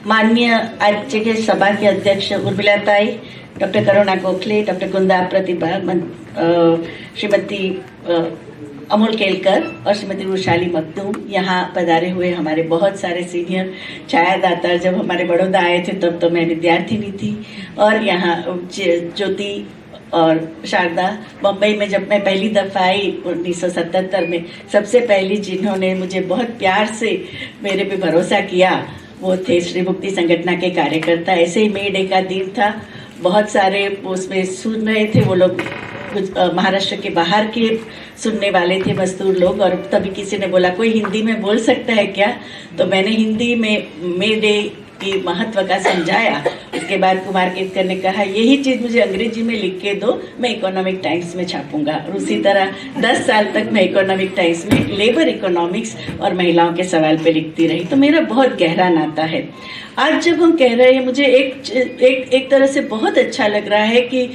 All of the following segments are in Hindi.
माननीय आज के सभा के अध्यक्ष उर्मिला ताई, डॉक्टर करुणा गोखले, डॉक्टर कुंदा प्रतिभा, श्रीमती अमोल केलकर और श्रीमती वैशाली मखदूम, यहाँ पधारे हुए हमारे बहुत सारे सीनियर छायादाता। जब हमारे बड़ौदा आए थे तब तो मैं विद्यार्थिनी थी, और यहाँ ज्योति और शारदा। बम्बई में जब मैं पहली दफ़ा आई 1977 में, सबसे पहली जिन्होंने मुझे बहुत प्यार से मेरे पे भरोसा किया वो थे श्री मुक्ति संगठन के कार्यकर्ता। ऐसे ही मे डे का दिन था, बहुत सारे उसमें सुन रहे थे वो लोग, महाराष्ट्र के बाहर के सुनने वाले थे मजदूर लोग। और तभी किसी ने बोला कोई हिंदी में बोल सकता है क्या, तो मैंने हिंदी में मे डे की महत्व का समझाया। उसके बाद कुमार केतकर ने कहा यही चीज़ मुझे अंग्रेजी में लिख के दो, मैं इकोनॉमिक टाइम्स में छापूंगा। और उसी तरह 10 साल तक मैं इकोनॉमिक टाइम्स में लेबर इकोनॉमिक्स और महिलाओं के सवाल पे लिखती रही। तो मेरा बहुत गहरा नाता है। आज जब हम कह रहे हैं, मुझे एक तरह से बहुत अच्छा लग रहा है कि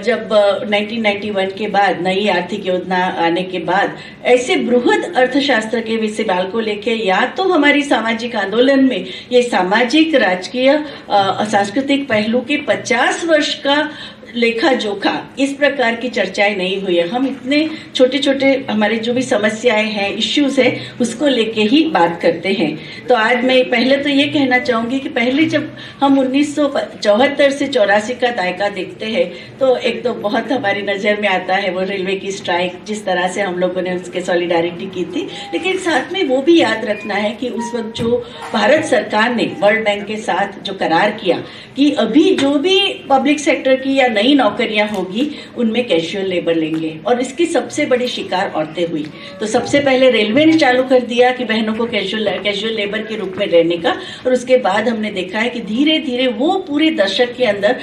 जब 1991 के बाद नई आर्थिक योजना आने के बाद ऐसे बृहद अर्थशास्त्र के सवाल को लेके, या तो हमारी सामाजिक आंदोलन में ये सामाजिक, राजकीय, सांस्कृतिक पहलू के 50 वर्ष का लेखा जोखा, इस प्रकार की चर्चाएं नहीं हुई है। हम इतने छोटे छोटे हमारे जो भी समस्याएं हैं, इश्यूज है, उसको लेके ही बात करते हैं। तो आज मैं पहले तो ये कहना चाहूंगी कि पहले जब हम 1974 से 84 का दायका देखते हैं तो एक तो बहुत हमारी नज़र में आता है वो रेलवे की स्ट्राइक, जिस तरह से हम लोगों ने उसके सॉलिडारिटी की थी। लेकिन साथ में वो भी याद रखना है कि उस वक्त जो भारत सरकार ने वर्ल्ड बैंक के साथ जो करार किया कि अभी जो भी पब्लिक सेक्टर की या नई नौकरियां होगी उनमें कैजुअल लेबर लेंगे, और इसकी सबसे बड़ी शिकार औरतें हुई। तो सबसे पहले रेलवे ने चालू कर दिया कि बहनों को कैजुअल लेबर के रूप में रहने का, और उसके बाद हमने देखा है कि धीरे धीरे वो पूरे दशक के अंदर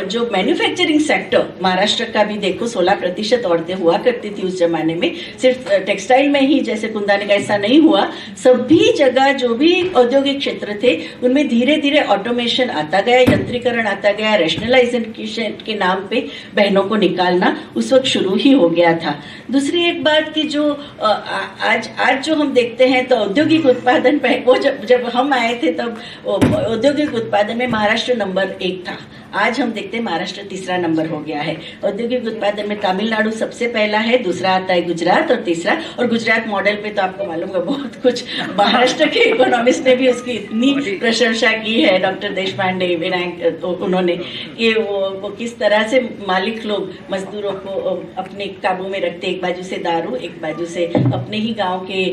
जो मैन्युफैक्चरिंग सेक्टर, महाराष्ट्र का भी देखो 16% औरतें हुआ करती थी उस जमाने में। सिर्फ टेक्सटाइल में ही, जैसे कुंदा ने ऐसा नहीं हुआ, सभी जगह जो भी औद्योगिक क्षेत्र थे उनमें धीरे धीरे ऑटोमेशन आता गया, यंत्रीकरण आता गया, रैशनलाइजेशन के नाम पे बहनों को निकालना उस वक्त शुरू ही हो गया था। दूसरी एक बात कि जो आज जो हम देखते हैं तो औद्योगिक उत्पादन, वो जब हम आए थे तब औद्योगिक उत्पादन में महाराष्ट्र नंबर 1 था। आज हम देखते हैं महाराष्ट्र तीसरा नंबर हो गया है। औद्योगिक उत्पादन में तमिलनाडु सबसे पहला है, दूसरा आता है गुजरात, और तीसरा, और गुजरात मॉडल पे तो आपको मालूम है बहुत कुछ महाराष्ट्र के इकोनॉमिस्ट ने भी उसकी इतनी प्रशंसा की है, डॉक्टर देशपांडे, विनायक, तो उन्होंने कि वो किस तरह से मालिक लोग मजदूरों को अपने काबू में रखते, एक बाजू से दारू, एक बाजू से अपने ही गांव के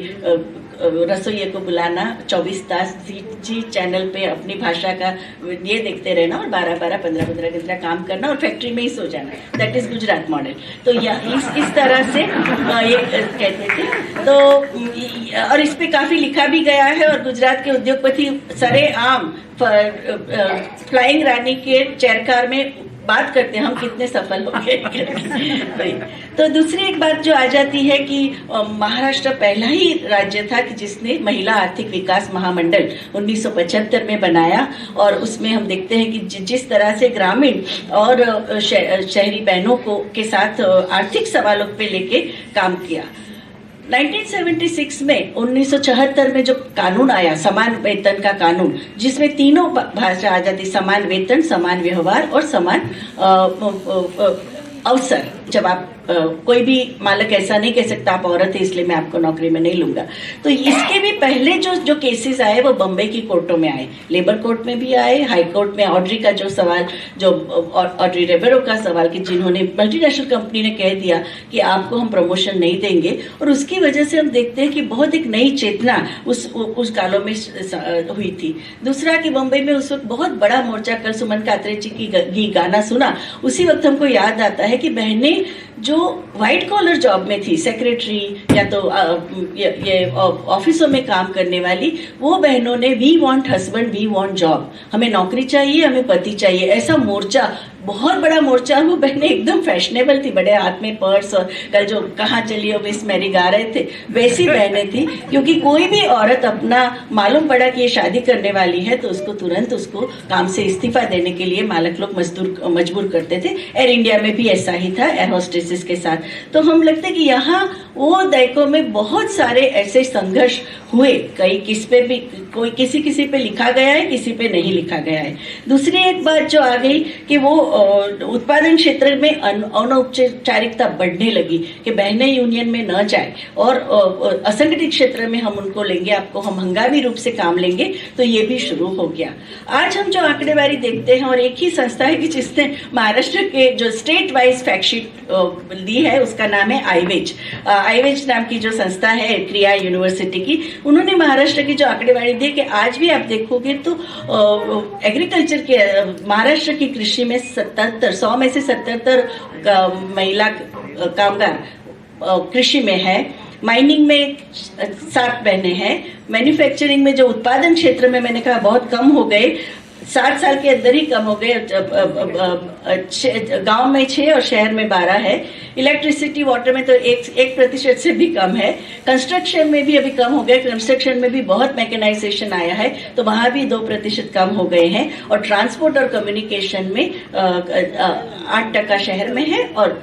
रसोइये को बुलाना, 24 जी चैनल पे अपनी भाषा का ये देखते रहना, और 12-12, 15-15 घंटा काम करना और फैक्ट्री में ही सो जाना। That is Gujarat model. तो इस तरह से ये कहते थे। तो और इस पे काफी लिखा भी गया है, और गुजरात के उद्योगपति सरेआम फ्लाइंग रानी के चेयरकार में बात करते हैं हम कितने सफल हो गए। तो दूसरी एक बात जो आ जाती है कि महाराष्ट्र पहला ही राज्य था कि जिसने महिला आर्थिक विकास महामंडल 1975 में बनाया, और उसमें हम देखते हैं कि जिस तरह से ग्रामीण और शहरी बहनों को के साथ आर्थिक सवालों पे लेके काम किया। 1976 में 1974 में जो कानून आया, समान वेतन का कानून, जिसमें तीनों भाषा आ जाती, समान वेतन, समान व्यवहार और समान अवसर। जब आप कोई भी मालिक ऐसा नहीं कह सकता आप औरत है इसलिए मैं आपको नौकरी में नहीं लूंगा। तो इसके भी पहले जो केसेस आए वो बम्बई की कोर्टों में आए, लेबर कोर्ट में भी आए, हाई कोर्ट में ऑड्री का जो सवाल, जो ऑड्री रेबेरो का सवाल कि जिन्होंने मल्टीनेशनल कंपनी ने कह दिया कि आपको हम प्रमोशन नहीं देंगे, और उसकी वजह से हम देखते हैं कि बहुत एक नई चेतना उस कालों में हुई थी। दूसरा कि बम्बई में उस वक्त बहुत बड़ा मोर्चा, कल सुमन कात्रे जी की गाना सुना, उसी वक्त हमको याद आता है कि बहनें जो व्हाइट कॉलर जॉब में थी, सेक्रेटरी या तो ये ऑफिसों में काम करने वाली, वो बहनों ने we want husband, we want job, हमें नौकरी चाहिए, हमें पति चाहिए, ऐसा मोर्चा, बहुत बड़ा मोर्चा। वो बहनें एकदम फैशनेबल थी, बड़े हाथ में पर्स, और कल जो कहाँ चली हो मिस मैरी गा रहे थे वैसी बहनें थी। क्योंकि कोई भी औरत अपना मालूम पड़ा कि ये शादी करने वाली है तो उसको तुरंत उसको काम से इस्तीफा देने के लिए मालिक लोग मजबूर करते थे। एयर इंडिया में भी ऐसा ही था, एयर होस्टेसेस के साथ। तो हम लगता है कि यहाँ वो दशकों में बहुत सारे ऐसे संघर्ष हुए, कई किस पे भी कोई किसी पे लिखा गया है, किसी पे नहीं लिखा गया है। दूसरी एक बात जो आ गई कि वो उत्पादन क्षेत्र में अनौपचारिकता बढ़ने लगी कि बहनें यूनियन में न जाए और असंगठित क्षेत्र में हम उनको लेंगे, आपको हम हंगामी रूप से काम लेंगे, तो ये भी शुरू हो गया। आज हम जो आंकड़ेबारी देखते हैं और एक ही संस्था है कि जिसने महाराष्ट्र के जो स्टेट वाइज फैक्टशीट दी है, उसका नाम है आईवेज नाम की जो संस्था है क्रिया यूनिवर्सिटी की, उन्होंने महाराष्ट्र की जो आंकड़ेबारी दी कि आज भी आप देखोगे तो एग्रीकल्चर के महाराष्ट्र की कृषि में 100 में से 77 महिला कामगार कृषि में है, माइनिंग में 7 बहनें हैं, मैन्युफैक्चरिंग में जो उत्पादन क्षेत्र में मैंने कहा बहुत कम हो गए, 60 साल के अंदर ही कम हो गए, गांव में 6 और शहर में 12 है। इलेक्ट्रिसिटी वाटर में तो 1% से भी कम है। कंस्ट्रक्शन में भी अभी कम हो गया, कंस्ट्रक्शन में भी बहुत मैकेनाइजेशन आया है, तो वहां भी 2% कम हो गए हैं। और ट्रांसपोर्ट और कम्युनिकेशन में 8% शहर में है और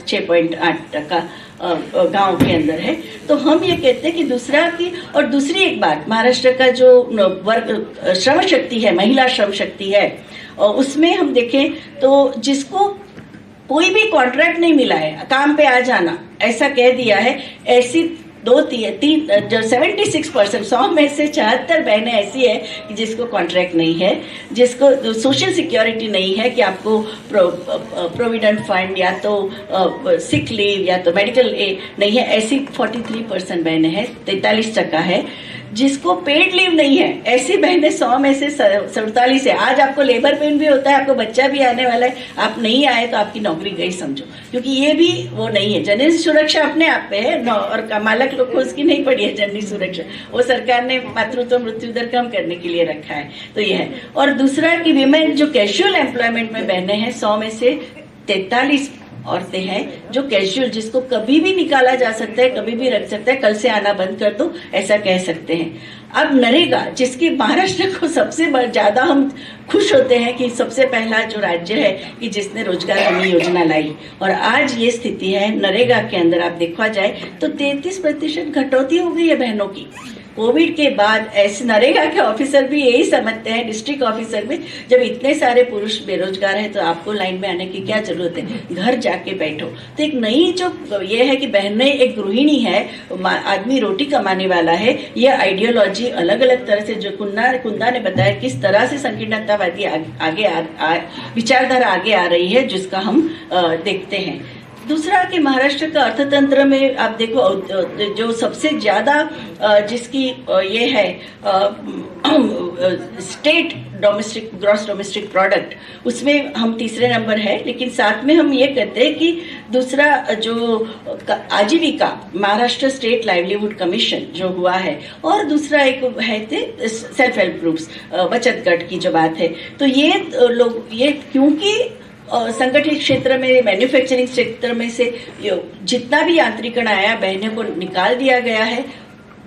6.8% गांव के अंदर है। तो हम ये कहते हैं कि दूसरी एक बात, महाराष्ट्र का जो वर्ग श्रम शक्ति है, महिला श्रम शक्ति है, उसमें हम देखें तो जिसको कोई भी कॉन्ट्रैक्ट नहीं मिला है, काम पे आ जाना ऐसा कह दिया है, ऐसी 76%, 100 में से 74 बहनें ऐसी है कि जिसको कॉन्ट्रैक्ट नहीं है, जिसको सोशल सिक्योरिटी नहीं है कि आपको प्रोविडेंट फंड या तो सिक लीव या तो मेडिकल एड नहीं है, ऐसी 43% बहनें हैं, 43% है। जिसको पेड लीव नहीं है, ऐसी बहनें 100 में से 47 है। आज आपको लेबर पेन भी होता है, आपको बच्चा भी आने वाला है, आप नहीं आए तो आपकी नौकरी गई समझो, क्योंकि ये भी वो नहीं है। जनरल सुरक्षा अपने आप पे है और मालक लोग को उसकी नहीं पड़ी है जनरल सुरक्षा, वो सरकार ने मातृत्व मृत्यु दर कम करने के लिए रखा है, तो ये है। और दूसरा कि विमेन जो कैजुअल एम्प्लॉयमेंट में बहनें हैं, 100 में से 43 औरतें हैं जो कैजुअल, जिसको कभी भी निकाला जा सकता है, कभी भी रख सकता है, कल से आना बंद कर दो ऐसा कह सकते हैं। अब नरेगा, जिसकी महाराष्ट्र को सबसे ज्यादा हम खुश होते हैं कि सबसे पहला जो राज्य है कि जिसने रोजगार हमी योजना लाई, और आज ये स्थिति है नरेगा के अंदर आप देखा जाए तो 33% घटौती हो गई है बहनों की। कोविड के बाद ऐसे नरेगा के ऑफिसर भी यही समझते हैं, डिस्ट्रिक्ट ऑफिसर भी, जब इतने सारे पुरुष बेरोजगार हैं तो आपको लाइन में आने की क्या जरूरत है, घर जाके बैठो। तो एक नई जो ये है कि बहनें एक गृहिणी है, आदमी रोटी कमाने वाला है, ये आइडियोलॉजी अलग अलग तरह से जो कुंदा ने बताया किस तरह से संकीर्णतावादी विचारधारा आगे आ रही है, जिसका हम देखते हैं। दूसरा कि महाराष्ट्र का अर्थतंत्र में आप देखो जो सबसे ज्यादा जिसकी ये है स्टेट ग्रॉस डोमेस्टिक प्रोडक्ट, उसमें हम तीसरे नंबर है, लेकिन साथ में हम ये कहते हैं कि दूसरा जो आजीविका महाराष्ट्र स्टेट लाइवलीहुड कमीशन जो हुआ है, और दूसरा एक है सेल्फ हेल्प ग्रुप्स, बचत गट की जो बात है, तो ये लोग ये क्योंकि संगठित क्षेत्र में, मैन्युफैक्चरिंग क्षेत्र में से जितना भी यांत्रिकरण आया बहनों को निकाल दिया गया है।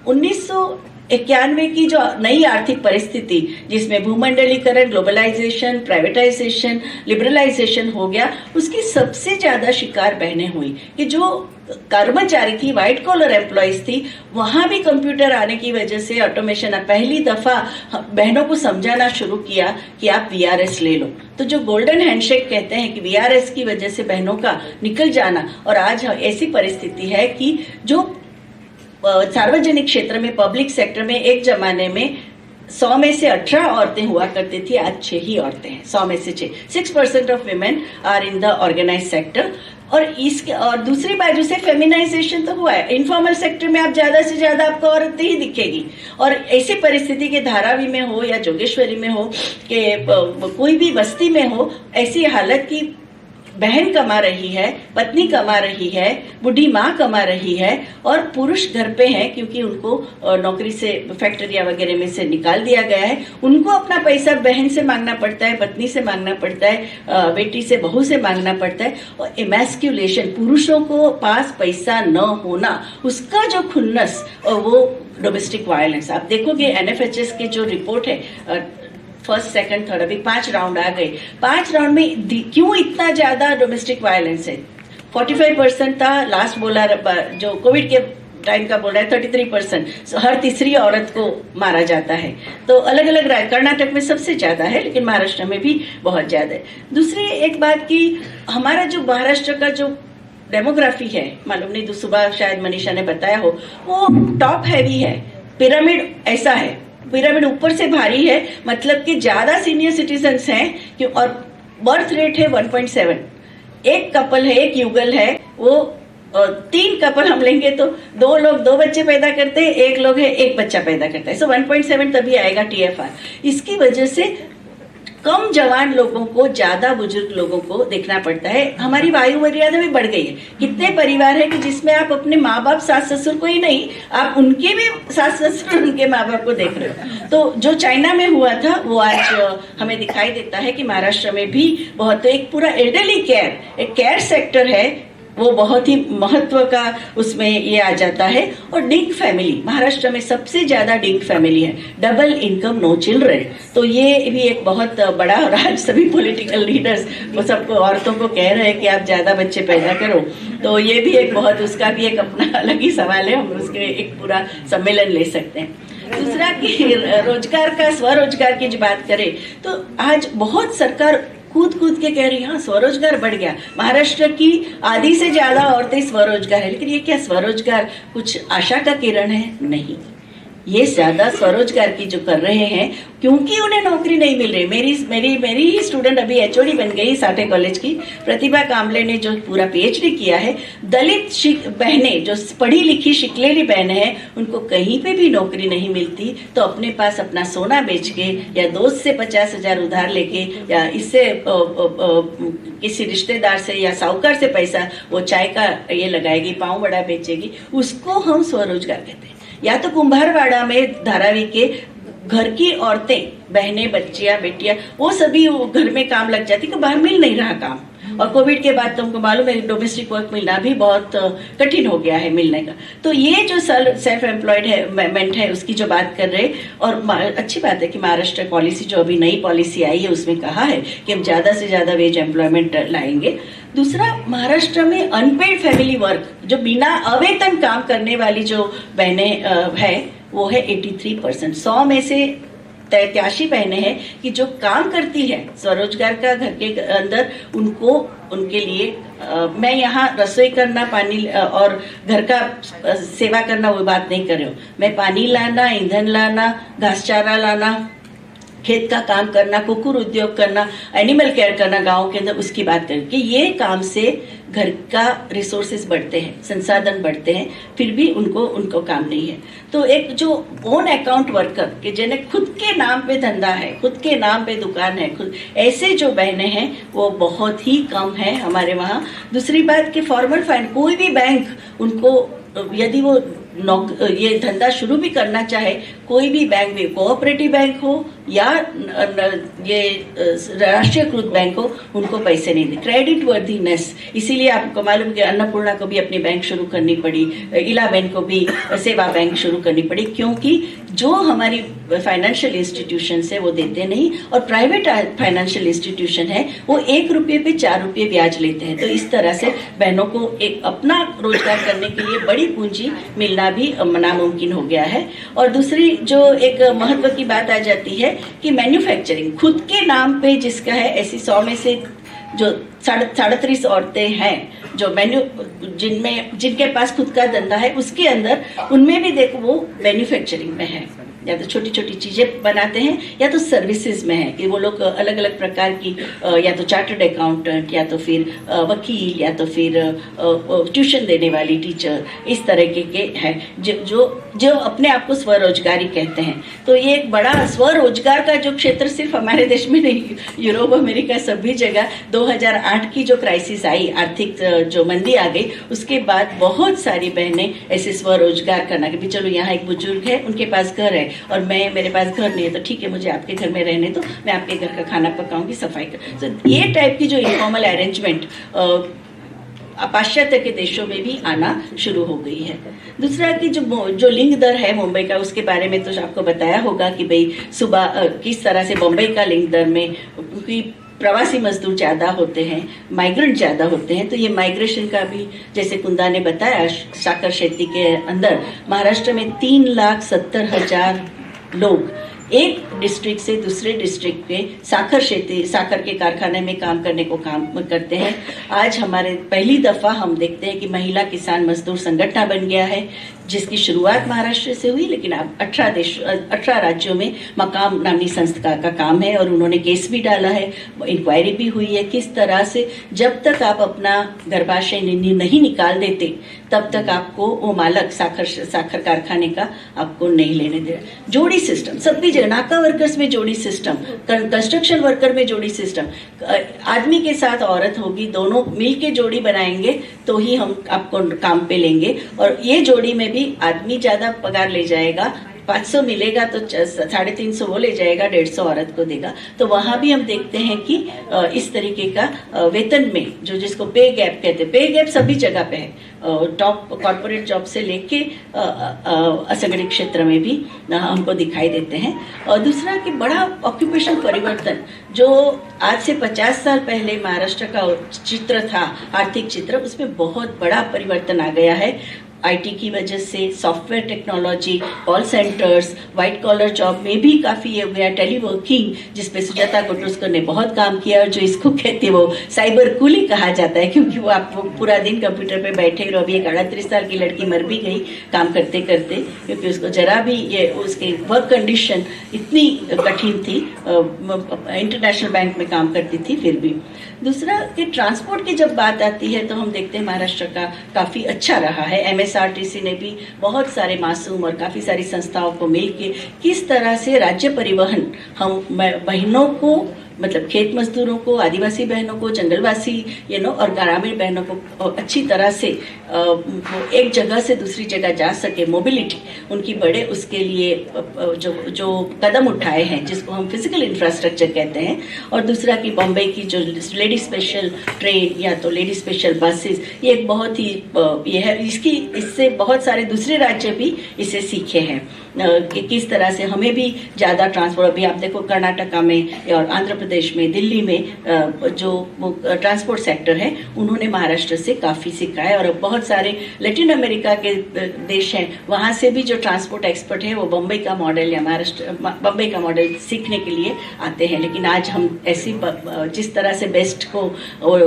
1991 की जो नई आर्थिक परिस्थिति जिसमें भूमंडलीकरण, ग्लोबलाइजेशन, प्राइवेटाइजेशन, लिबरलाइजेशन हो गया, उसकी सबसे ज्यादा शिकार बहनें हुई कि जो कर्मचारी थी, व्हाइट कॉलर एम्प्लॉयज थी, वहां भी कंप्यूटर आने की वजह से ऑटोमेशन, पहली दफा बहनों को समझाना शुरू किया कि आप वीआरएस ले लो। तो जो गोल्डन हैंडशेक कहते हैं कि वीआरएस की वजह से बहनों का निकल जाना, और आज ऐसी परिस्थिति है कि जो सार्वजनिक क्षेत्र में, पब्लिक सेक्टर में एक जमाने में 100 में से 18 औरतें हुआ करती थी, आज 6 ही औरतें हैं, 100 में से 6% of women are in the organize sector. और दूसरी बाजू से फेमिनाइजेशन तो हुआ है, इनफॉर्मल सेक्टर में आप ज्यादा से ज्यादा आपको औरतें ही दिखेगी। और ऐसी परिस्थिति के धारावी में हो या जोगेश्वरी में हो कि कोई भी बस्ती में हो, ऐसी हालत की बहन कमा रही है, पत्नी कमा रही है, बूढ़ी माँ कमा रही है, और पुरुष घर पे हैं क्योंकि उनको नौकरी से, फैक्ट्री वगैरह में से निकाल दिया गया है। उनको अपना पैसा बहन से मांगना पड़ता है, पत्नी से मांगना पड़ता है, बेटी से, बहू से मांगना पड़ता है। और इमैस्क्यूलेशन, पुरुषों को पास पैसा न होना, उसका जो खुन्नस, वो डोमेस्टिक वायलेंस। आप देखोगे एनएफएचएस की जो रिपोर्ट है, फर्स्ट, सेकंड, थर्ड, अभी 5 राउंड आ गए। 5 राउंड में क्यों इतना ज्यादा डोमेस्टिक वायलेंस है? 45% था, लास्ट बोला जो कोविड के टाइम का बोल रहा है 33%। हर तीसरी औरत को मारा जाता है। तो अलग अलग कर्नाटक में सबसे ज्यादा है, लेकिन महाराष्ट्र में भी बहुत ज्यादा है। दूसरी एक बात की, हमारा जो महाराष्ट्र का जो डेमोग्राफी है, मालूम नहीं, तो सुबह शायद मनीषा ने बताया हो, वो टॉप हैवी है। पिरामिड ऐसा है, पिरामिड ऊपर से भारी है, मतलब कि ज्यादा सीनियर सिटीजन्स हैं और बर्थ रेट है 1.7। एक कपल है, एक युगल है, वो 3 कपल हम लेंगे तो 2 लोग 2 बच्चे पैदा करते हैं, 1 लोग है 1 बच्चा पैदा करता है। सो 1.7 तभी आएगा TFR। इसकी वजह से कम जवान लोगों को ज्यादा बुजुर्ग लोगों को देखना पड़ता है। हमारी वायु मर्यादा भी बढ़ गई है। कितने परिवार है कि जिसमें आप अपने माँ बाप सास ससुर को ही नहीं, आप उनके भी सास ससुर उनके माँ बाप को देख रहे हो। तो जो चाइना में हुआ था वो आज हमें दिखाई देता है कि महाराष्ट्र में भी बहुत, तो एक पूरा एल्डरली केयर, एक केयर सेक्टर है, वो बहुत ही महत्व का उसमें ये आ जाता है। और डिंग फैमिली, महाराष्ट्र में सबसे ज्यादा डिंग फैमिली है, डबल इनकम नो चिल्ड्रन। तो ये भी एक बहुत बड़ा, और आज सभी पॉलिटिकल लीडर्स वो सबको, औरतों को कह रहे हैं कि आप ज्यादा बच्चे पैदा करो। तो ये भी एक बहुत, उसका भी एक अपना अलग ही सवाल है, हम उसके एक पूरा सम्मेलन ले सकते हैं। दूसरा कि रोजगार का, स्वरोजगार की जो बात करें तो आज बहुत सरकार कूद के कह रही है हाँ स्वरोजगार बढ़ गया, महाराष्ट्र की आधी से ज्यादा औरतें स्वरोजगार है। लेकिन ये क्या स्वरोजगार कुछ आशा का किरण है? नहीं, ये ज्यादा स्वरोजगार की जो कर रहे हैं क्योंकि उन्हें नौकरी नहीं मिल रही। मेरी ही स्टूडेंट अभी HOD बन गई साठे कॉलेज की, प्रतिभा कामले ने जो पूरा PhD किया है। दलित बहनें जो पढ़ी लिखी शिकलेली बहनें हैं, उनको कहीं पे भी नौकरी नहीं मिलती, तो अपने पास अपना सोना बेच के या दोस्त से 50,000 उधार लेके या इससे किसी रिश्तेदार से या साहूकार से पैसा वो चाय का ये लगाएगी, पाँव बड़ा बेचेगी, उसको हम स्वरोजगार कहते हैं। या तो कुंभारवाड़ा में धारावी के घर की औरतें, बहनें, बच्चियां, बेटियां, वो सभी घर में काम लग जाती कि बाहर मिल नहीं रहा काम। और कोविड के बाद तुमको मालूम है डोमेस्टिक वर्क मिलना भी बहुत कठिन हो गया है मिलने का। तो ये जो सेल्फ एम्प्लॉयड है उसकी जो बात कर रहे, और अच्छी बात है कि महाराष्ट्र पॉलिसी जो अभी नई पॉलिसी आई है उसमें कहा है कि हम ज्यादा से ज्यादा वेज एम्प्लॉयमेंट लाएंगे। दूसरा, महाराष्ट्र में अनपेड फैमिली वर्क, जो बिना अवेतन काम करने वाली जो बहनें है वो है 83%। 100 में से 83 बहनें हैं कि जो काम करती है स्वरोजगार का घर के अंदर, उनको उनके लिए मैं यहाँ रसोई करना, पानी और घर का सेवा करना वो बात नहीं कर रही हूँ। मैं पानी लाना, ईंधन लाना, घास चारा लाना, खेत का काम करना, कुकुर उद्योग करना, एनिमल केयर करना गाँव के अंदर, उसकी बात करें कि ये काम से घर का रिसोर्सेज बढ़ते हैं, संसाधन बढ़ते हैं, फिर भी उनको काम नहीं है। तो एक जो ओन अकाउंट वर्कर के जिन्हें खुद के नाम पे धंधा है, खुद के नाम पे दुकान है, खुद ऐसे जो बहनें हैं वो बहुत ही कम है हमारे वहाँ। दूसरी बात कि फॉर्मल फाइनेंस, कोई भी बैंक उनको यदि वो ये धंधा शुरू भी करना चाहे, कोई भी बैंक में, कोऑपरेटिव बैंक हो या ये राष्ट्रीयकृत बैंक हो, उनको पैसे नहीं दे। क्रेडिट वर्दीनेस, इसीलिए आपको मालूम कि अन्नपूर्णा को भी अपनी बैंक शुरू करनी पड़ी, इला बैंक को भी सेवा बैंक शुरू करनी पड़ी, क्योंकि जो हमारी फाइनेंशियल इंस्टीट्यूशन है वो देते नहीं, और प्राइवेट फाइनेंशियल इंस्टीट्यूशन है वो 1 रुपये पे 4 रुपये ब्याज लेते हैं। तो इस तरह से बहनों को एक अपना रोजगार करने के लिए बड़ी पूंजी मिलना भी नामुमकिन हो गया है। और दूसरी जो एक महत्व की बात आ जाती है कि मैन्युफैक्चरिंग खुद के नाम पे जिसका है, ऐसी 100 में से जो 37 औरतें हैं जो जिनके पास खुद का धंधा है, उसके अंदर उनमें भी देखो वो मैन्युफैक्चरिंग में है, या तो छोटी छोटी चीजें बनाते हैं या तो सर्विसेज में है कि वो लोग अलग अलग प्रकार की या तो चार्टर्ड अकाउंटेंट या तो फिर वकील या तो फिर ट्यूशन देने वाली टीचर, इस तरह के हैं जो अपने आप को स्वरोजगारी कहते हैं। तो ये एक बड़ा स्वरोजगार का जो क्षेत्र सिर्फ हमारे देश में नहीं, यूरोप अमेरिका सभी जगह 2008 की जो क्राइसिस आई, आर्थिक जो मंदी आ गई, उसके बाद बहुत सारी बहनें ऐसे स्वरोजगार करना कि चलो यहाँ एक बुजुर्ग है, उनके पास घर है और मेरे पास घर नहीं है, तो ठीक है मुझे आपके घर में रहने दो, मैं आपके घर का खाना पकाऊंगी, सफाई कर। तो ये टाइप की जो इनफॉर्मल अरेंजमेंट पाश्चात्य के देशों में भी आना शुरू हो गई है। दूसरा कि जो लिंग दर है मुंबई का, उसके बारे में तो आपको बताया होगा कि भाई सुबह किस तरह से मुंबई का लिंग दर में, क्योंकि प्रवासी मजदूर ज़्यादा होते हैं, माइग्रेंट ज़्यादा होते हैं, तो ये माइग्रेशन का भी जैसे कुंदा ने बताया, साकर खेती के अंदर महाराष्ट्र में 3,70,000 लोग एक डिस्ट्रिक्ट से दूसरे डिस्ट्रिक्ट में साकर के कारखाने में काम करने को काम करते हैं। आज हमारे पहली दफ़ा हम देखते हैं कि महिला किसान मजदूर संगठन बन गया है, जिसकी शुरुआत महाराष्ट्र से हुई, लेकिन अब 18 राज्यों में मकाम नामनी संस्था का काम है और उन्होंने केस भी डाला है, इंक्वायरी भी हुई है किस तरह से जब तक आप अपना गर्भाशय नहीं निकाल देते तब तक आपको वो मालक साखर कारखाने का आपको नहीं लेने दे रहा। जोड़ी सिस्टम सभी जगह, नाका वर्कर्स में जोड़ी सिस्टम, कंस्ट्रक्शन वर्कर में जोड़ी सिस्टम, आदमी के साथ औरत होगी, दोनों मिल के जोड़ी बनाएंगे तो ही हम आपको काम पे लेंगे। और ये जोड़ी में भी आदमी ज्यादा पगार ले जाएगा, 500 मिलेगा तो 350 वो ले जाएगा, 150 औरत को देगा। तो वहां भी हम देखते हैं कि इस तरीके का वेतन में जो जिसको पे गैप कहते हैं, पे गैप सभी जगह पे है, टॉप कॉर्पोरेट जॉब से लेके असंगठित क्षेत्र में भी हमको दिखाई देते हैं। और दूसरा कि बड़ा ऑक्यूपेशन परिवर्तन जो आज से 50 साल पहले महाराष्ट्र का चित्र था, आर्थिक चित्र, उसमें बहुत बड़ा परिवर्तन आ गया है। आईटी की वजह से software technology, call centres, white collar job में भी काफ़ी ये हो गया, टेलीवर्किंग जिसपे सुजाता कोटुस्कर ने बहुत काम किया, और जो इसको कहते हैं वो साइबर कूली कहा जाता है, क्योंकि वो आप पूरा दिन कंप्यूटर पे बैठे रहो। अभी एक 38 साल की लड़की मर भी गई काम करते करते, क्योंकि उसको जरा भी ये उसके वर्क कंडीशन इतनी कठिन थी, इंटरनेशनल बैंक में काम करती थी फिर भी। दूसरा कि ट्रांसपोर्ट की जब बात आती है तो हम देखते हैं महाराष्ट्र का काफ़ी अच्छा रहा है। एमएसआरटीसी ने भी बहुत सारे मासूम और काफ़ी सारी संस्थाओं को मिलकर किस तरह से राज्य परिवहन हम बहनों को, मतलब खेत मजदूरों को, आदिवासी बहनों को, जंगलवासी और ग्रामीण बहनों को अच्छी तरह से एक जगह से दूसरी जगह जा सके, मोबिलिटी उनकी बढ़े, उसके लिए जो कदम उठाए हैं जिसको हम फिजिकल इंफ्रास्ट्रक्चर कहते हैं। और दूसरा कि बॉम्बे की जो लेडी स्पेशल ट्रेन या तो लेडी स्पेशल बसेस, ये एक बहुत ही ये है, इससे बहुत सारे दूसरे राज्य भी इसे सीखे हैं कि किस तरह से हमें भी ज़्यादा ट्रांसपोर्ट। अभी आप देखो कर्नाटका में और आंध्र प्रदेश में, दिल्ली में जो ट्रांसपोर्ट सेक्टर है उन्होंने महाराष्ट्र से काफ़ी सीखा है। और बहुत सारे लैटिन अमेरिका के देश हैं, वहाँ से भी जो ट्रांसपोर्ट एक्सपर्ट है वो बम्बई का मॉडल या बम्बई का मॉडल सीखने के लिए आते हैं। लेकिन आज हम ऐसी जिस तरह से बेस्ट को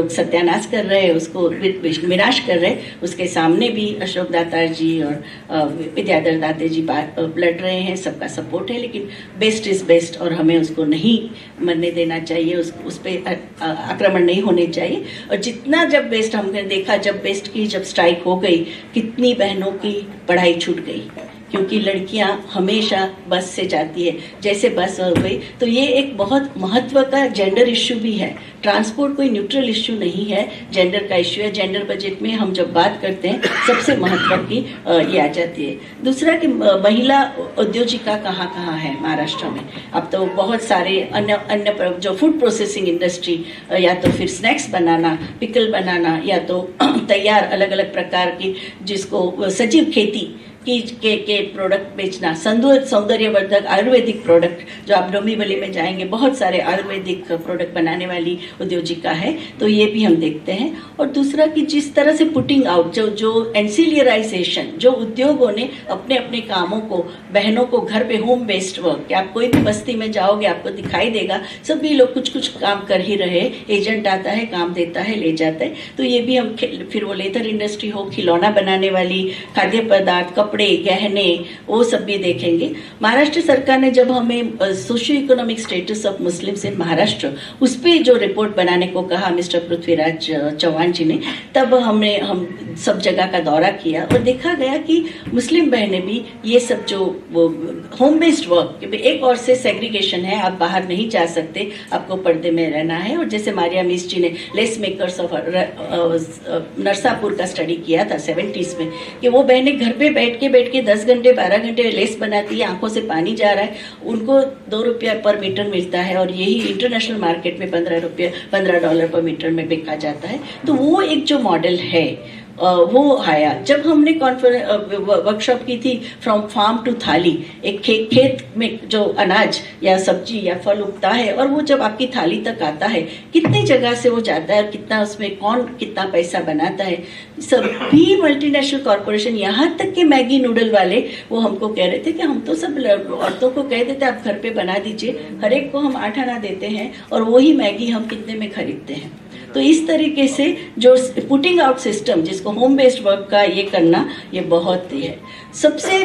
सत्यानाश कर रहे हैं, उसको विनाश कर रहे हैं, उसके सामने भी अशोक दातार जी और विद्याधर दाते जी लड़ रहे हैं। सबका सपोर्ट है, लेकिन बेस्ट इज बेस्ट और हमें उसको नहीं मरने देना चाहिए, उस पर आक्रमण नहीं होने चाहिए। और जितना जब बेस्ट हमने देखा, जब बेस्ट की जब स्ट्राइक हो गई, कितनी बहनों की पढ़ाई छूट गई, क्योंकि लड़कियां हमेशा बस से जाती है, जैसे बस हो गई। तो ये एक बहुत महत्व का जेंडर इश्यू भी है। ट्रांसपोर्ट कोई न्यूट्रल इश्यू नहीं है, जेंडर का इश्यू है। जेंडर बजट में हम जब बात करते हैं सबसे महत्व की ये आ जाती है। दूसरा कि महिला उद्योजिका कहाँ कहाँ है महाराष्ट्र में। अब तो बहुत सारे अन्य जो फूड प्रोसेसिंग इंडस्ट्री, या तो फिर स्नैक्स बनाना, पिकल बनाना, या तो तैयार अलग अलग प्रकार की जिसको सजीव खेती के प्रोडक्ट बेचना, सौंदर्यवर्धक आयुर्वेदिक प्रोडक्ट, जो आप डोंबिवली में जाएंगे बहुत सारे आयुर्वेदिक प्रोडक्ट बनाने वाली उद्योजिका है, तो ये भी हम देखते हैं। और दूसरा कि जिस तरह से पुटिंग आउट, जो एंसिलियराइजेशन, जो उद्योगों ने अपने अपने कामों को, बहनों को घर पे होम बेस्ड वर्क, कि आप कोई भी बस्ती में जाओगे आपको दिखाई देगा सभी लोग कुछ कुछ काम कर ही रहे, एजेंट आता है, काम देता है, ले जाता है। तो ये भी हम, फिर वो लेदर इंडस्ट्री हो, खिलौना बनाने वाली, खाद्य पदार्थ, कपड़े, गहने, वो सब भी देखेंगे। महाराष्ट्र सरकार ने जब हमें socio economic status of Muslims in Maharashtra, उस पर जो रिपोर्ट बनाने को कहा मिस्टर पृथ्वीराज चौहान जी ने, तब हम सब जगह का दौरा किया और देखा गया कि मुस्लिम बहनें भी ये सब जो होम बेस्ड वर्क, एक और से सेग्रीगेशन है, आप बाहर नहीं जा सकते, आपको पर्दे में रहना है। और जैसे मारिया मिस जी ने लेस मेकर्स ऑफ नरसापुर का स्टडी किया था 70s में, कि वो बहनें घर पे बैठ के 10 घंटे 12 घंटे लेस बनाती है, आंखों से पानी जा रहा है, उनको $2 पर मीटर मिलता है, और यही इंटरनेशनल मार्केट में $15 पर मीटर में बिका जाता है। तो वो एक जो मॉडल है वो आया। जब हमने वर्कशॉप की थी फ्रॉम फार्म टू थाली, एक खेत में जो अनाज या सब्जी या फल उगता है और वो जब आपकी थाली तक आता है, कितनी जगह से वो जाता है और कितना उसमें कौन कितना पैसा बनाता है। सभी मल्टीनेशनल कॉरपोरेशन, यहाँ तक के मैगी नूडल वाले, वो हमको कह रहे थे कि हम तो सब औरतों को कह देते आप घर पे बना दीजिए, हर एक को हम 8 आना देते हैं और वही मैगी हम कितने में खरीदते हैं। तो इस तरीके से जो पुटिंग आउट सिस्टम, जिसको होम बेस्ड वर्क का ये करना, ये बहुत ही है। सबसे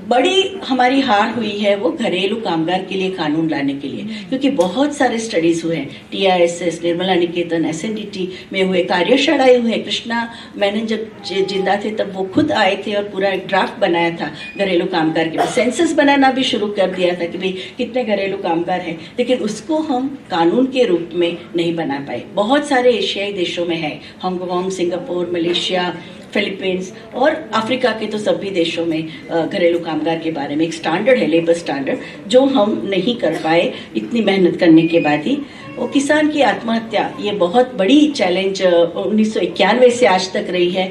बड़ी हमारी हार हुई है वो घरेलू कामगार के लिए कानून लाने के लिए, क्योंकि बहुत सारे स्टडीज हुए हैं, TISS, निर्मला निकेतन, SNDT में हुए, कार्यशालाएं हुए। कृष्णा मैनन जब जिंदा थे तब वो खुद आए थे और पूरा एक ड्राफ्ट बनाया था घरेलू कामगार के लिए। सेंसस बनाना भी शुरू कर दिया था कि भाई कितने घरेलू कामगार हैं, लेकिन उसको हम कानून के रूप में नहीं बना पाए। बहुत सारे एशियाई देशों में है, हांगकांग, सिंगापुर, मलेशिया, फिलीपींस और अफ्रीका के तो सभी देशों में घरेलू कामगार के बारे में एक स्टैंडर्ड है, लेबर स्टैंडर्ड, जो हम नहीं कर पाए इतनी मेहनत करने के बाद ही। वो किसान की आत्महत्या, ये बहुत बड़ी चैलेंज 1991 से आज तक रही है।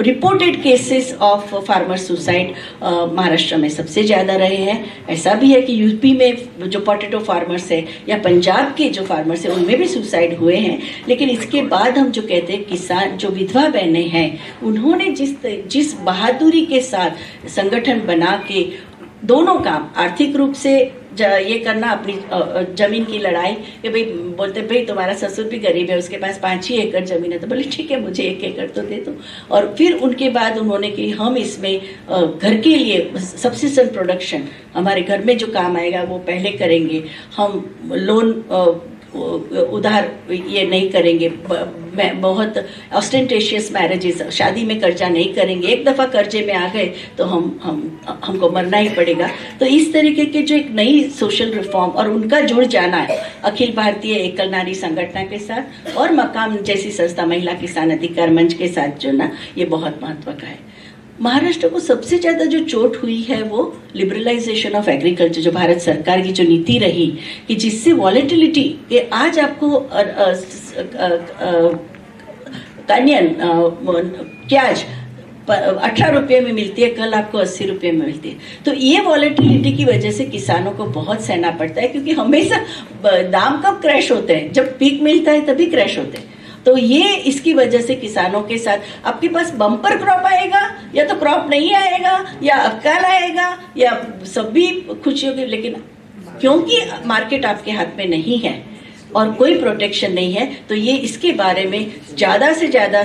Reported cases of farmer suicide Maharashtra में सबसे ज़्यादा रहे हैं। ऐसा भी है कि यूपी में जो पोटैटो फार्मर्स है या पंजाब के जो फार्मर्स हैं उनमें भी सुसाइड हुए हैं। लेकिन इसके बाद हम जो कहते हैं किसान, जो विधवा बहनें हैं, उन्होंने जिस बहादुरी के साथ संगठन बना के दोनों काम, आर्थिक रूप से ये करना, अपनी जमीन की लड़ाई, कि भाई बोलते भाई तुम्हारा ससुर भी गरीब है, उसके पास 5 ही एकड़ जमीन है, तो बोले ठीक है मुझे 1 एकड़ तो दे दो। और फिर उनके बाद उन्होंने कि हम इसमें घर के लिए सब्सिस्टेंस प्रोडक्शन, हमारे घर में जो काम आएगा वो पहले करेंगे, हम लोन उधार ये नहीं करेंगे, बहुत ऑस्टेंटेशियस मैरिजेस, शादी में कर्जा नहीं करेंगे, एक दफ़ा कर्जे में आ गए तो हमको मरना ही पड़ेगा। तो इस तरीके के जो एक नई सोशल रिफॉर्म और उनका जुड़ जाना है अखिल भारतीय एकल नारी संगठन के साथ और मकाम जैसी संस्था, महिला किसान अधिकार मंच के साथ जुड़ना, ये बहुत महत्व का है। महाराष्ट्र को सबसे ज़्यादा जो चोट हुई है वो लिबरलाइजेशन ऑफ एग्रीकल्चर, जो भारत सरकार की जो नीति रही कि जिससे वॉलेटिलिटी, कि आज आपको कानियन प्याज 18 रुपये में मिलती है, कल आपको 80 रुपये में मिलती है। तो ये वॉलेटिलिटी की वजह से किसानों को बहुत सहना पड़ता है, क्योंकि हमेशा दाम कब क्रैश होते हैं, जब पीक मिलता है तभी क्रैश होते हैं। तो ये इसकी वजह से किसानों के साथ आपके पास बम्पर क्रॉप आएगा या तो क्रॉप नहीं आएगा या अकाल आएगा या सभी खुशी होगी, लेकिन क्योंकि मार्केट आपके हाथ में नहीं है और कोई प्रोटेक्शन नहीं है, तो ये इसके बारे में ज़्यादा से ज़्यादा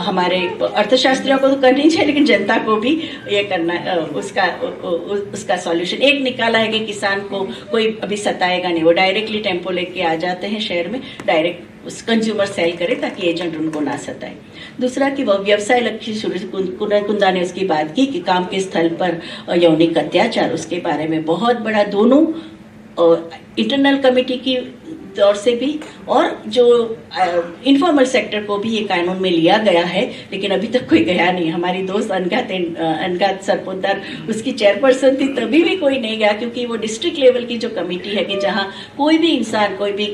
हमारे अर्थशास्त्रियों को तो करनी चाहिए, लेकिन जनता को भी ये करना, उसका सॉल्यूशन एक निकाला है कि किसान को कोई अभी सताएगा नहीं, वो डायरेक्टली टेम्पो लेके आ जाते हैं शहर में, डायरेक्ट उस कंज्यूमर सेल करे ताकि एजेंट उनको ना सताए। दूसरा कि वह व्यवसाय लक्ष्य कुंदा ने उसकी बात की कि काम के स्थल पर यौनिक अत्याचार, उसके बारे में बहुत बड़ा दोनों इंटरनल कमेटी की तौर से भी और जो इनफॉर्मल सेक्टर को भी ये कानून में लिया गया है, लेकिन अभी तक कोई गया नहीं। हमारी दोस्त अनघात सरपोतदार उसकी चेयरपर्सन थी, तभी भी कोई नहीं गया, क्योंकि वो डिस्ट्रिक्ट लेवल की जो कमेटी है कि जहाँ कोई भी इंसान, कोई भी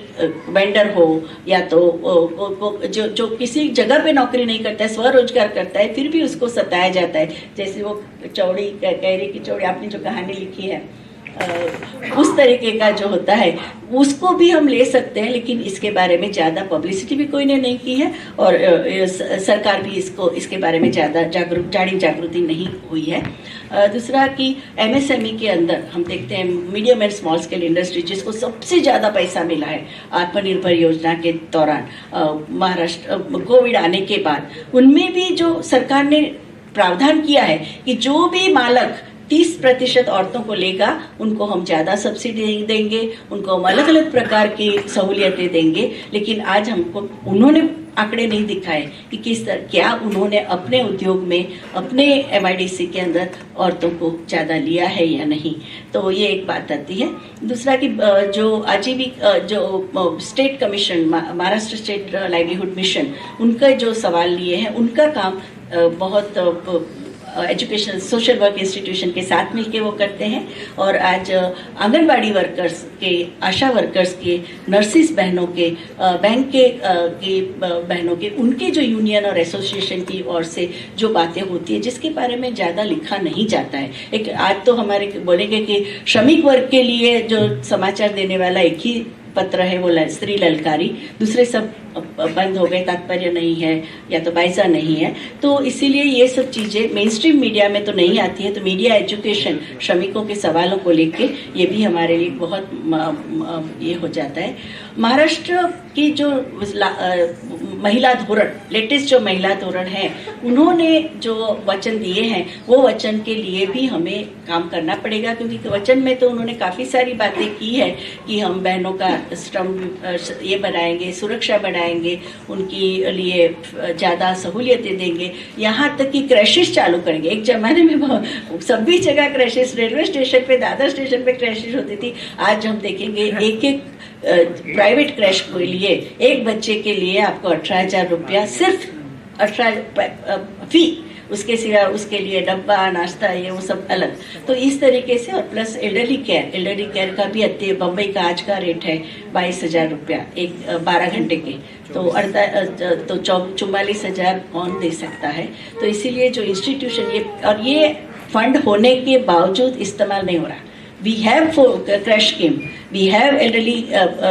वेंडर हो या तो जो किसी जगह पे नौकरी नहीं करता है, स्वरोजगार करता है, फिर भी उसको सताया जाता है। जैसे वो चौड़ी कैरी की चौड़ी आपने जो कहानी लिखी है, उस तरीके का जो होता है उसको भी हम ले सकते हैं, लेकिन इसके बारे में ज़्यादा पब्लिसिटी भी कोई ने नहीं की है और सरकार भी इसके बारे में ज़्यादा जागृति नहीं हुई है। दूसरा कि MSME के अंदर हम देखते हैं medium and small scale industry, जिसको सबसे ज़्यादा पैसा मिला है आत्मनिर्भर योजना के दौरान, महाराष्ट्र कोविड आने के बाद, उनमें भी जो सरकार ने प्रावधान किया है कि जो भी मालक 30% औरतों को लेगा उनको हम ज़्यादा सब्सिडी देंगे, उनको हम अलग अलग प्रकार की सहूलियतें देंगे। लेकिन आज हमको उन्होंने आंकड़े नहीं दिखाए कि किस तरह, क्या उन्होंने अपने उद्योग में, अपने MIDC के अंदर औरतों को ज़्यादा लिया है या नहीं। तो ये एक बात आती है। दूसरा कि जो आजीविका, जो state commission, Maharashtra state livelihood mission, उनका जो सवाल लिए हैं, उनका काम बहुत एजुकेशनल सोशल वर्क इंस्टीट्यूशन के साथ मिलके वो करते हैं। और आज आंगनबाड़ी वर्कर्स के, आशा वर्कर्स के, नर्सिस बहनों के, बैंक के बहनों के, उनके जो यूनियन और एसोसिएशन की ओर से जो बातें होती है जिसके बारे में ज़्यादा लिखा नहीं जाता है। एक आज तो हमारे बोलेंगे कि श्रमिक वर्ग के लिए जो समाचार देने वाला एक ही पत्र है वो स्त्री ललकारी, दूसरे सब बंद हो गए, तात्पर्य नहीं है या तो बाइजा नहीं है। तो इसीलिए ये सब चीज़ें मेन स्ट्रीम मीडिया में तो नहीं आती है। तो मीडिया एजुकेशन श्रमिकों के सवालों को लेके ये भी हमारे लिए बहुत ये हो जाता है। महाराष्ट्र की जो महिला धोरण, लेटेस्ट जो महिला धोरण है, उन्होंने जो वचन दिए हैं वो वचन के लिए भी हमें काम करना पड़ेगा, क्योंकि वचन में तो उन्होंने काफ़ी सारी बातें की है कि हम बहनों का श्रम ये बढ़ाएंगे, सुरक्षा बढ़ाएंगे, उनकी लिए ज़्यादा सहूलियतें देंगे, यहाँ तक कि क्रैशेस चालू करेंगे। एक ज़माने में सभी जगह क्रैशेस, रेलवे स्टेशन पे, दादर स्टेशन पे क्रैशेस होती थी। आज हम देखेंगे एक एक प्राइवेट क्रैश के लिए एक बच्चे के लिए आपको 18,000 रुपया सिर्फ 18 फी, उसके सिवा उसके लिए डब्बा, नाश्ता, ये वो सब अलग। तो इस तरीके से, और प्लस एल्डरली केयर का भी बम्बई का आज का रेट है 22,000 रुपया एक 12 घंटे के। तो 44,000 कौन दे सकता है। तो इसीलिए जो इंस्टीट्यूशन ये फंड होने के बावजूद इस्तेमाल नहीं हो रहा। We have crash scheme, we have elderly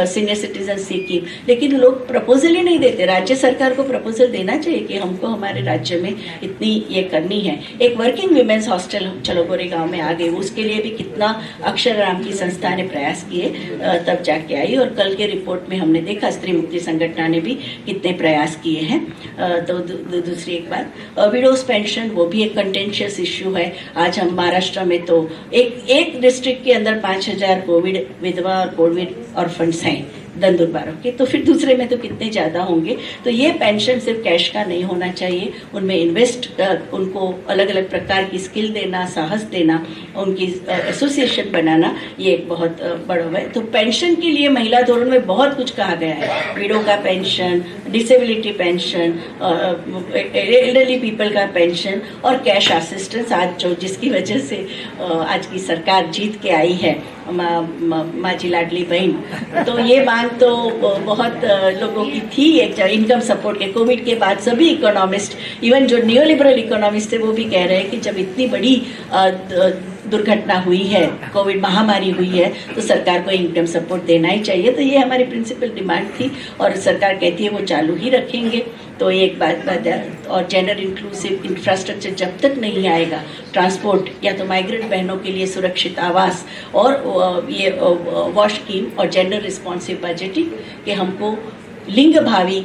senior citizen scheme, लेकिन लोग प्रपोजल ही नहीं देते। राज्य सरकार को प्रपोजल देना चाहिए कि हमको हमारे राज्य में इतनी ये करनी है। एक वर्किंग विमेंस हॉस्टल चलो गोरेगांव में आ गई, उसके लिए भी कितना अक्षरराम की संस्था ने प्रयास किए तब जाके आई। और कल के रिपोर्ट में हमने देखा स्त्री मुक्ति संगठन ने भी कितने प्रयास किए हैं। तो दूसरी एक बात, विडोज पेंशन, वो भी एक कंटेंशियस इश्यू है। आज हम महाराष्ट्र में तो एक डिस्ट्रिक्ट के अंदर 5,000 कोविड विधवा और कोविड ऑर्फन्स हैं दंदुरबारों के, तो फिर दूसरे में तो कितने ज़्यादा होंगे। तो ये पेंशन सिर्फ कैश का नहीं होना चाहिए, उनमें इन्वेस्ट, उनको अलग अलग प्रकार की स्किल देना, साहस देना, उनकी एसोसिएशन बनाना, ये एक बहुत बड़ा है। तो पेंशन के लिए महिला धोरण में बहुत कुछ कहा गया है, विडो का pension, disability pension, elderly people का पेंशन और कैश असिस्टेंस, आज जो जिसकी वजह से आज की सरकार जीत के आई है, माझी लाडली बहन। तो ये मांग तो बहुत लोगों की थी, एक इनकम सपोर्ट के। कोविड के बाद सभी इकोनॉमिस्ट, इवन जो न्यू लिबरल इकोनॉमिस्ट थे, वो भी कह रहे हैं कि जब इतनी बड़ी दुर्घटना हुई है, कोविड महामारी हुई है, तो सरकार को इनकम सपोर्ट देना ही चाहिए। तो ये हमारी प्रिंसिपल डिमांड थी और सरकार कहती है वो चालू ही रखेंगे। तो एक बात है। और जेंडर इंक्लूसिव इंफ्रास्ट्रक्चर जब तक नहीं आएगा, ट्रांसपोर्ट या तो माइग्रेंट बहनों के लिए सुरक्षित आवास और ये वॉश स्कीम और जेंडर रिस्पॉन्सिव बजटिंग, कि हमको लिंग भावी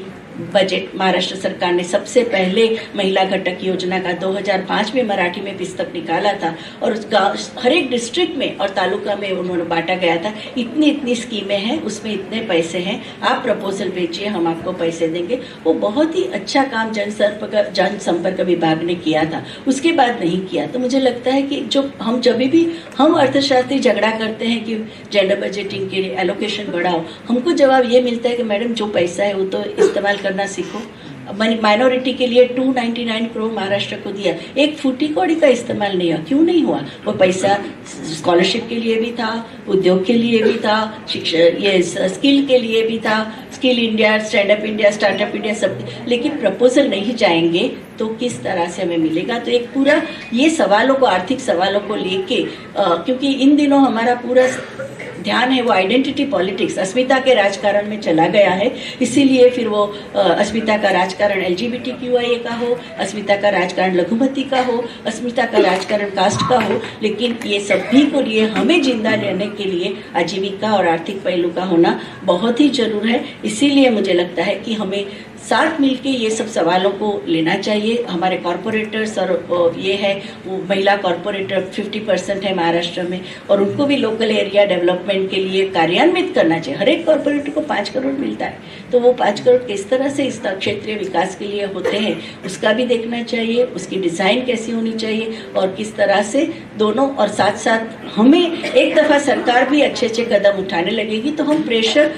बजट, महाराष्ट्र सरकार ने सबसे पहले महिला घटक योजना का 2005 में मराठी में पुस्तक निकाला था और हर एक डिस्ट्रिक्ट में और तालुका में उन्होंने बांटा गया था। इतनी स्कीमें हैं, उसमें इतने पैसे हैं, आप प्रपोजल भेजिए, हम आपको पैसे देंगे। वो बहुत ही अच्छा काम जनसंपर्क विभाग ने किया था, उसके बाद नहीं किया। तो मुझे लगता है कि जो जब भी हम अर्थशास्त्री झगड़ा करते हैं कि जेंडर बजटिंग के लिए एलोकेशन बढ़ाओ, हमको जवाब ये मिलता है कि मैडम जो पैसा है वो तो इस्तेमाल करना सीखो। माइनॉरिटी के लिए 299 करोड़ महाराष्ट्र को दिया, एक फूटी कौड़ी का इस्तेमाल नहीं हुआ। क्यों नहीं हुआ? वो पैसा स्कॉलरशिप के लिए भी था, उद्योग के लिए भी था, शिक्षा, ये स्किल के लिए भी था, skill India, stand up India, startup India सब। लेकिन प्रपोजल नहीं जाएंगे तो किस तरह से हमें मिलेगा? तो एक पूरा ये सवालों को, आर्थिक सवालों को लेके, क्योंकि इन दिनों हमारा पूरा ध्यान है वो आइडेंटिटी पॉलिटिक्स, अस्मिता के राजकारण में चला गया है। इसीलिए फिर वो अस्मिता का राजकारण LGBTQIA का हो, अस्मिता का राजकारण लघुमती का हो, अस्मिता का राजकारण कास्ट का हो, लेकिन ये सभी को लिए हमें जिंदा रहने के लिए आजीविका और आर्थिक पहलू का होना बहुत ही जरूर है। इसीलिए मुझे लगता है कि हमें साथ मिलके ये सब सवालों को लेना चाहिए। हमारे कॉरपोरेटर्स और ये है वो महिला कॉरपोरेटर 50% है महाराष्ट्र में, और उनको भी लोकल एरिया डेवलपमेंट के लिए कार्यान्वित करना चाहिए। हर एक कॉरपोरेटर को 5 करोड़ मिलता है, तो वो 5 करोड़ किस तरह से इस क्षेत्रीय विकास के लिए होते हैं उसका भी देखना चाहिए, उसकी डिज़ाइन कैसी होनी चाहिए और किस तरह से दोनों। और साथ साथ हमें एक दफ़ा सरकार भी अच्छे कदम उठाने लगेगी तो हम प्रेशर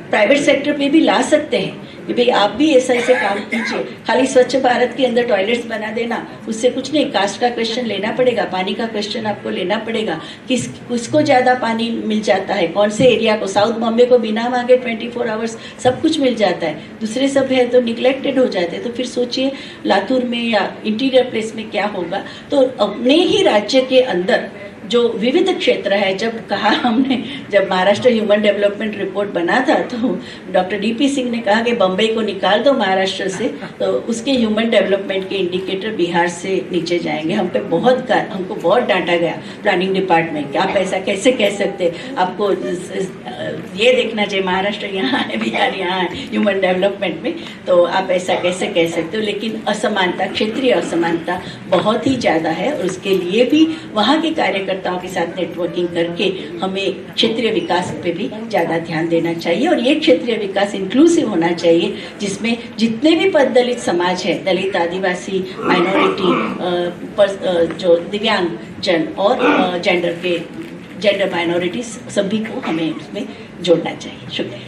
प्राइवेट सेक्टर पे भी ला सकते हैं कि भाई आप भी ऐसा ऐसे काम कीजिए। खाली स्वच्छ भारत के अंदर टॉयलेट्स बना देना उससे कुछ नहीं, कास्ट का क्वेश्चन लेना पड़ेगा, पानी का क्वेश्चन आपको लेना पड़ेगा, किसको ज़्यादा पानी मिल जाता है, कौन से एरिया को। साउथ बॉम्बे को बिना मांगे 24 आवर्स सब कुछ मिल जाता है, दूसरे सब है तो निगलेक्टेड हो जाते हैं। तो फिर सोचिए लातूर में या इंटीरियर प्लेस में क्या होगा। तो अपने ही राज्य के अंदर जो विविध क्षेत्र है, जब कहा हमने, जब महाराष्ट्र ह्यूमन डेवलपमेंट रिपोर्ट बना था तो डॉक्टर डीपी सिंह ने कहा कि बम्बई को निकाल दो महाराष्ट्र से, तो उसके ह्यूमन डेवलपमेंट के इंडिकेटर बिहार से नीचे जाएंगे। हमको बहुत डांटा गया प्लानिंग डिपार्टमेंट कि आप ऐसा कैसे कह सकते, आपको ये देखना चाहिए महाराष्ट्र यहाँ है, बिहार यहाँ है ह्यूमन डेवलपमेंट में, तो आप ऐसा कैसे कह सकते हो। लेकिन असमानता, क्षेत्रीय असमानता बहुत ही ज़्यादा है और उसके लिए भी वहाँ के कार्यकर्ताओं के साथ नेटवर्किंग करके हमें क्षेत्रीय विकास पे भी ज़्यादा ध्यान देना चाहिए। और ये क्षेत्रीय विकास इंक्लूसिव होना चाहिए, जिसमें जितने भी दलित समाज है, दलित, आदिवासी, माइनॉरिटी, जो दिव्यांग जन और जेंडर माइनॉरिटीज, सभी को हमें उसमें जोड़ना चाहिए। शुक्रिया।